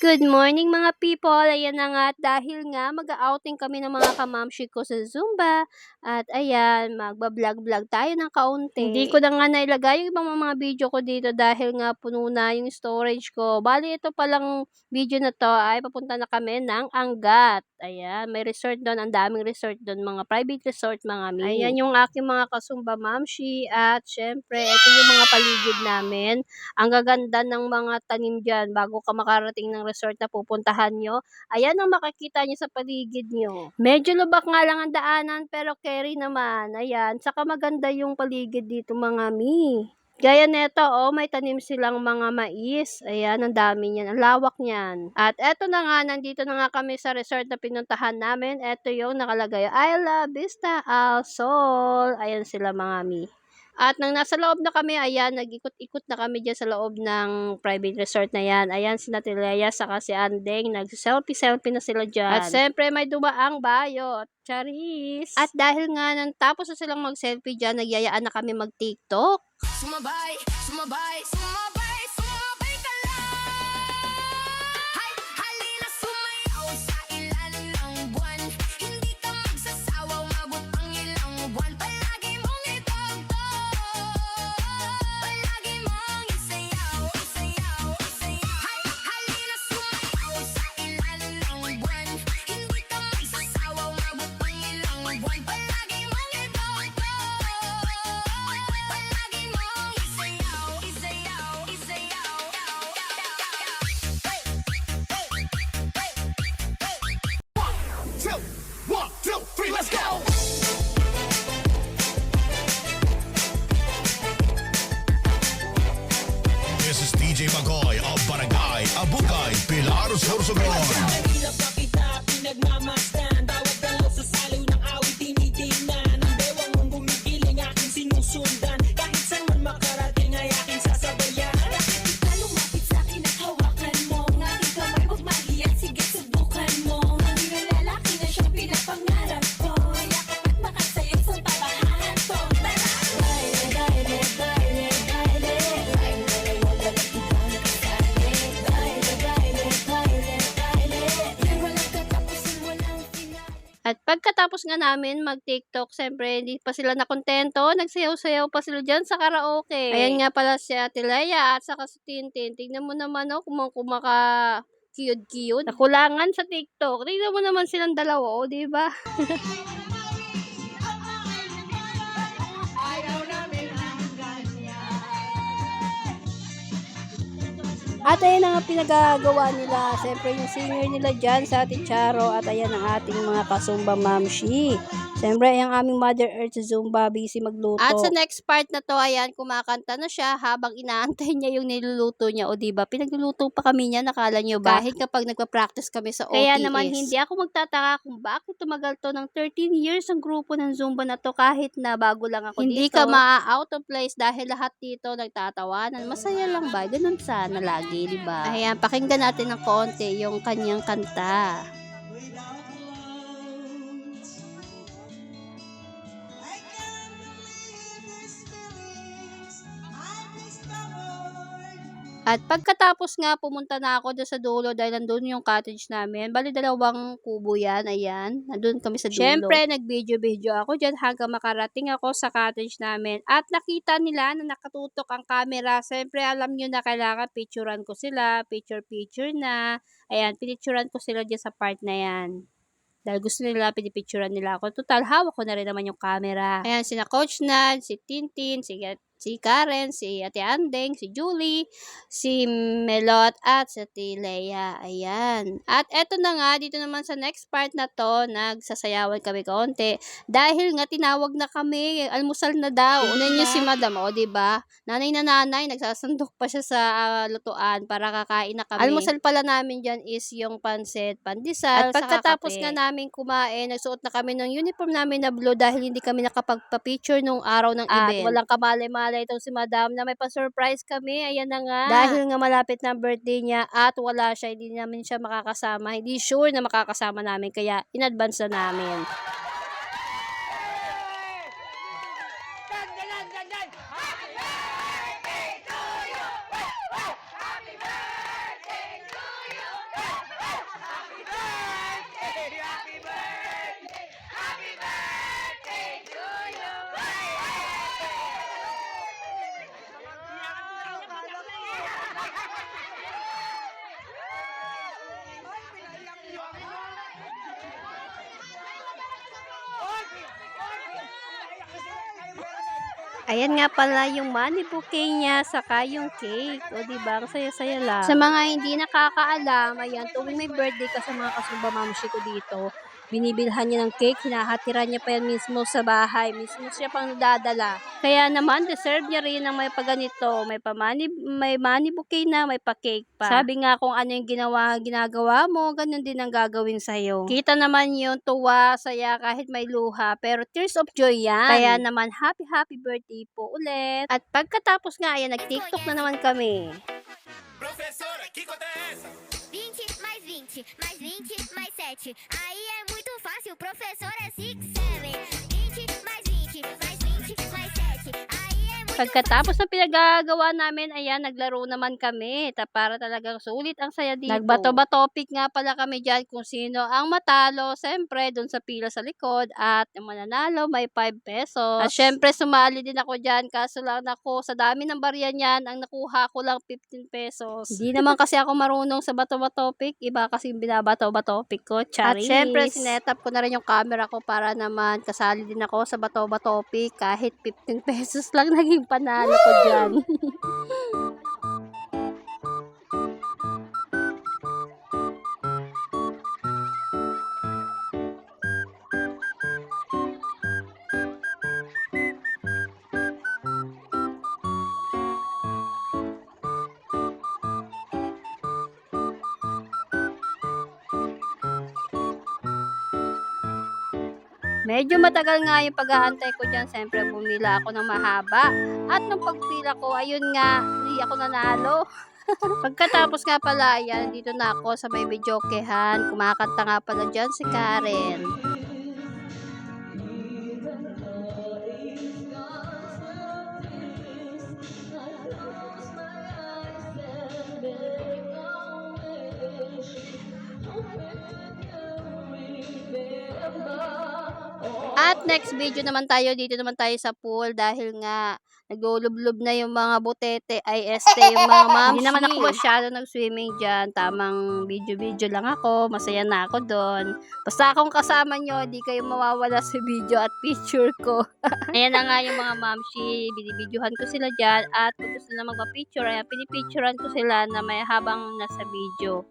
Good morning mga people! Ayan na nga at dahil nga mag-outing kami ng mga kamamshi ko sa Zumba at ayan, magba-vlog-vlog tayo ng kaunti. Hindi ko na nga nailagay yung ibang mga video ko dito dahil nga puno na yung storage ko. Bali ito palang video na to ay papunta na kami ng Angat. Ayan, may resort doon, ang daming resort doon, mga private resort mga mi. Ayan yung aking mga kasumba mamshi at syempre ito yung mga paligid namin. Ang gaganda ng mga tanim dyan bago ka makarating ng resort na pupuntahan nyo. Ayan ang makikita nyo sa paligid nyo. Medyo lubak nga lang ang daanan pero carry naman. Ayan, saka maganda yung paligid dito mga mi. Gaya neto, oh, may tanim silang mga mais. Ayan, ang dami niyan. Ang lawak niyan. At eto na nga, nandito na nga kami sa resort na pinuntahan namin. Eto yung nakalagay, I love Vista Al Sol. Ayan sila mga mi. At nang nasa loob na kami, ayan, nag-ikot-ikot na kami dyan sa loob ng private resort na yan. Ayan, si Natileya saka si Andeng, nag-selfie-selfie na sila dyan. At siyempre, may dumaang bayot. Charis! At dahil nga, nang tapos na silang mag-selfie dyan, nagyayaan na kami mag-TikTok. Sumabay, sumabay, sumabay, sumabay ka lang. Hay, halina sumayaw sa ilalim ng buwan. Hindi ka magsasawa, umabot ang ilang buwan. Palagi mong itugtog, palagi mong isayaw, isayaw, isayaw. Hay, halina sumayaw sa ilalim ng buwan. Hindi ka magsasawa, umabot ang ilang buwan. Palagi mong itugtog, palagi mong isayaw, isayaw, isayaw. One, two, three, let's go! This is DJ Magoy of Barangay Abukay, Pilar Sorsogon. Hirap na kita pinagmamasdan. Bawat galaw sa saliw ng awit tinitingnan. Ang bewang mong gumigiling aking sinusundan. Kahit saan man makarating ay aking sasabayan. Bakit di ka lumapit sa'kin at hawakan mo? Ang aking kamay, huwag mahiya, sige subukan mo. Hindi na lalaki na siyang pinapangarap ko. Yakap at makasayaw sa tabahan ko. Tara! Baile, baile, baile, baile. Baile, huwag na nagtibang kasali. Baile, baile, baile, baile. Yan walang katapusan, walang finale. At pagkatapos nga namin mag-TikTok, siyempre hindi pa sila nakontento. Nagsayaw-sayaw pa sila dyan sa karaoke. Ayan nga pala si Ate Leia at saka si Tintin. Tignan mo naman oh, kumaka cute-cute. Nakulangan sa TikTok. Tignan mo naman silang dalawa, oh, di ba? At ayan ang pinagagawa nila. Siyempre yung singer nila dyan sa Ate Charo. At ayan ang ating mga kasumba mamshi. Siyempre ang aming Mother Earth sa Zumba, busy magluto. At sa next part na to, ayan, kumakanta na siya habang inaantay niya yung niluluto niya. O diba, pinagluluto pa kami niya, nakala niyo ba? Kahit kapag nagpa-practice kami sa OTS. Kaya naman hindi ako magtataka kung bakit tumagal to ng 13 years ang grupo ng Zumba na to kahit na bago lang ako dito. Hindi ka ma-out of place dahil lahat dito nagtatawanan. Masaya lang ba? Ganun sana lagi, diba? Ayan, pakinggan natin ng konti yung kanyang kanta. At pagkatapos nga, pumunta na ako doon sa dulo dahil nandun yung cottage namin. Bali, 2 kubo yan. Ayan. Nandun kami sa dulo. Siyempre, nag-video-video ako dyan hanggang makarating ako sa cottage namin. At nakita nila na nakatutok ang camera. Siyempre, alam nyo na kailangan picturean ko sila. Picture-picture na. Ayan, pinicturean ko sila dyan sa part na yan. Dahil gusto nila, pinipicturean nila ako. Total, hawak ko na rin naman yung camera. Ayan, sina Coach Nad, si Tintin, si Karen, si Ate Andeng, si Julie, si Melot, at si Ate Leia. Ayan. At eto na nga, dito naman sa next part na to, nagsasayawan kami kaunti. Dahil nga tinawag na kami, almusal na daw. Una niyo si Madam, o diba? Nanay na nanay, nagsasandok pa siya sa lutuan para kakain na kami. Almusal pala namin dyan is yung pansit, pandesal, at pagkatapos nga namin kumain, nagsuot na kami ng uniform namin na blue dahil hindi kami nakapagpa-picture nung araw ng event. At walang kamali-mali itong si Madam na may pa-surprise kami. Ayan na nga. Dahil nga malapit na birthday niya at wala siya, hindi namin siya makakasama. Hindi sure na makakasama namin kaya in-advance na namin. Happy birthday to you! Happy birthday to you! Ayan nga pala yung money bouquet niya, saka yung cake. O diba, ang saya-saya lang. Sa mga hindi nakakaalam, ayan, tuwing may birthday ka sa mga kasumba mamshi ko dito, binibilhan niya ng cake, hinahatiran niya pa yan mismo sa bahay, mismo siya pang nadadala. Kaya naman, deserve niya rin ng may paganito, may money bouquet na, may pa-cake pa. Sabi nga kung ano yung ginagawa mo, ganun din ang gagawin sa'yo. Kita naman yung tuwa, saya, kahit may luha, pero tears of joy yan. Kaya naman, happy birthday po ulit. At pagkatapos nga, ayan, nag-TikTok na naman kami. 20 mais 20, mais 20, mais 7. Aí é muito fácil, professor é 6, 7. 20 mais 20, mais 20, mais 7. Aí é muito Pagkatapos ng pinagagawa namin, ayan, naglaro naman kami. Para talagang sulit ang saya dito. Nagbato-topic nga pala kami dyan kung sino ang matalo. Siyempre, dun sa pila sa likod. At yung mananalo, may 5 pesos. At syempre, sumali din ako dyan. Kaso lang ako, sa dami ng barya niyan, ang nakuha ko lang 15 pesos. Hindi naman kasi ako marunong sa bato-topic. Iba kasi yung binabato-topic ko. Charis. At syempre, sinetap ko na rin yung camera ko para naman kasali din ako sa bato-topic. Kahit 15 pesos lang naging panalo ko dyan. Medyo matagal nga yung pag-aantay ko dyan. Siyempre, bumila ako ng mahaba. At nung pagpila ko, ayun nga, hindi ako nanalo. Pagkatapos nga pala, ayan, dito na ako sa may videokehan. Kumakanta nga pala dyan si Karen. At next video naman tayo, dito naman tayo sa pool dahil nga naglulublob na yung mga butete, yung mga mamshi. Hindi naman ako masyado nag-swimming dyan, tamang video-video lang ako, masaya na ako doon. Basta akong kasama nyo, di kayo mawawala sa video at picture ko. Ayan na nga yung mga mamshi, binibidyohan ko sila dyan at kung gusto na magpa-picture, ayan, pinipicturean ko sila na may habang nasa video.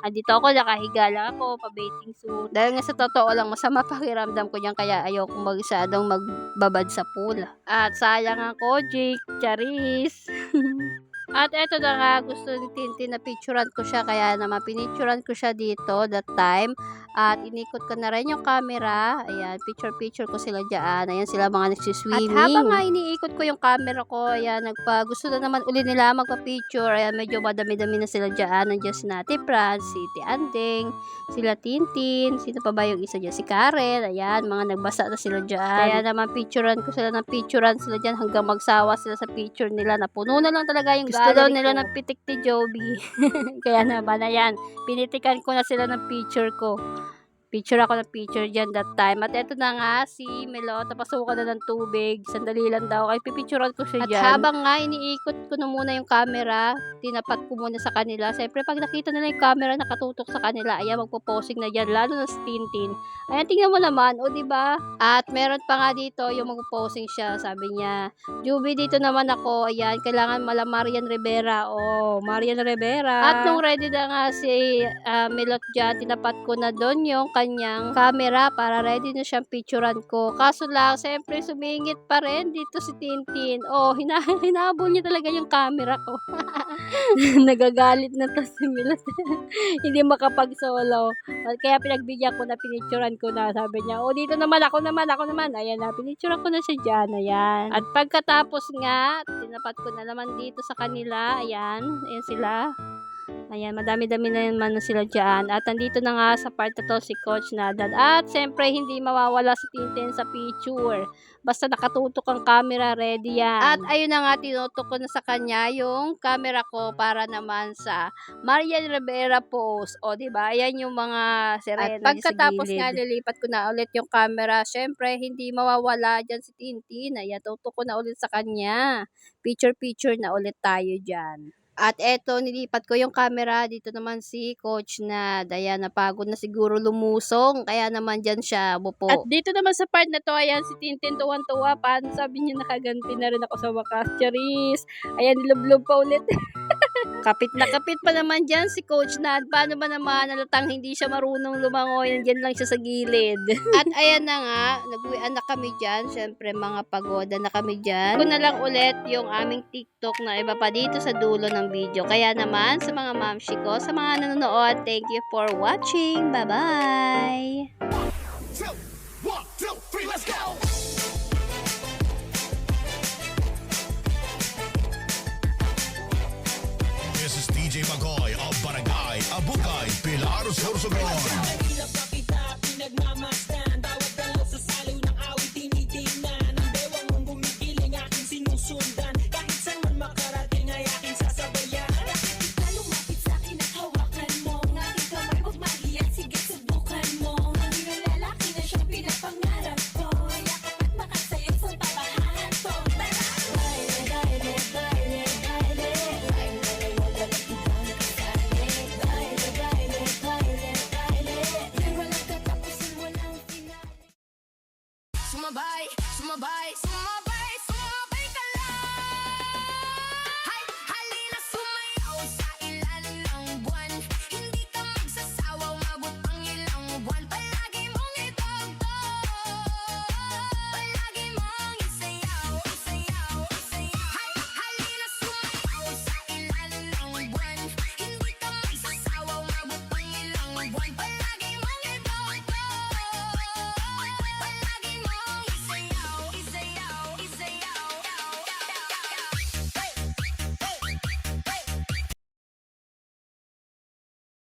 Dito ako, nakahiga lang ako, pa-bathing suit. Dahil nga sa totoo lang, masama pakiramdam ko yan, kaya ayokong masyadong magbabad sa pool. At sayang ako, Jake, Charis. At eto na nga, gusto ni Tintin na picturean ko siya, kaya naman pinicturean ko siya dito that time. At inikot ko na rin yung camera. Ayan, picture ko sila dyan. Ayan sila mga nagsiswimming. At habang nga iniikot ko yung camera ko, ayan, gusto na naman uli nila magpa-picture. Ayan, medyo madami-dami na sila dyan. Nandiyan si Nati Franz, si Andeng, sila Tintin, sino pa ba yung isa dyan? Si Karen. Ayan, mga nagbasa na sila dyan. Kaya naman picturean sila dyan hanggang magsawa sila sa picture nila. Napuno na lang talaga yung gusto daw nila ng pitik ni Joby. Kaya naman, ayan, pinitikan ko na sila ng picture ko. Picture ako ng picture dyan that time. At eto na nga, si Melo, tapasukan na ng tubig. Sandali lang daw. Ay, pipicturean ko siya dyan. At habang nga, iniikot ko na muna yung camera, tinapat ko muna sa kanila. Siyempre, pag nakita nila yung camera nakatutok sa kanila, ayan, magpo-posing na dyan. Lalo na si Tintin. Ayan, tingnan mo naman. O, diba? At meron pa nga dito, yung magpo-posing siya. Sabi niya, Juby, dito naman ako. Ayan, kailangan mala Marian Rivera. O, Marian Rivera. At nung ready na nga si Melot dyan, tinapat ko na doon yung kanyang camera para ready na siyang picturean ko. Kaso lang, siyempre sumingit pa rin dito si Tintin. Oh, hinabol niya talaga yung camera ko. Nagagalit na to si Milot. Hindi makapag-solo. Kaya pinagbigyan ko na, pinicturean ko na. Sabi niya, oh, dito naman, ako naman. Ayan na, pinicturean ko na siya dyan. Ayan. At pagkatapos nga, tinapat ko na naman dito sa kanila. Ayan sila. Ayan, madami-dami na naman sila dyan. At nandito na nga sa part na to si Coach Nadan. At siyempre, hindi mawawala si Tintin sa picture. Basta nakatutok ang camera, ready yan. At ayun na nga, tinutok ko na sa kanya yung camera ko para naman sa Marian Rivera pose. O, diba? Ayan yung mga sirena. At pagkatapos nga, lilipat ko na ulit yung camera. Siyempre, hindi mawawala dyan si Tintin. Ayan, tutok ko na ulit sa kanya. Picture na ulit tayo dyan. At eto, nilipat ko yung camera. Dito naman si Coach na Diana, pagod na siguro lumusong. Kaya naman dyan siya bupo. At dito naman sa part na to, ayan si Tintin tuwan-tuwa. Paano sabi niya nakaganti na rin ako sa wakas. Charis. Ayan, nilublob pa ulit. Kapit na kapit pa naman dyan si Coach na. Paano ba naman nalatang hindi siya marunong lumangoy. Nandiyan lang siya sa gilid. At ayan na nga, nag-uwian na kami dyan. Siyempre mga pagoda na kami dyan. Ko na lang ulit yung aming TikTok na iba pa dito sa dulo ng video. Kaya naman sa mga mamshi ko, sa mga nanonood, thank you for watching. Bye-bye! 1, 2, 3, let's go! This is DJ Magoy of Barangay Abukay, Pilar, Sorsogon. Kanila pa kita pinagmamasdan. Bawat dalaw sa saliw ng awit tinitingnan. Ang bewang mong gumigiling aking sinusundan.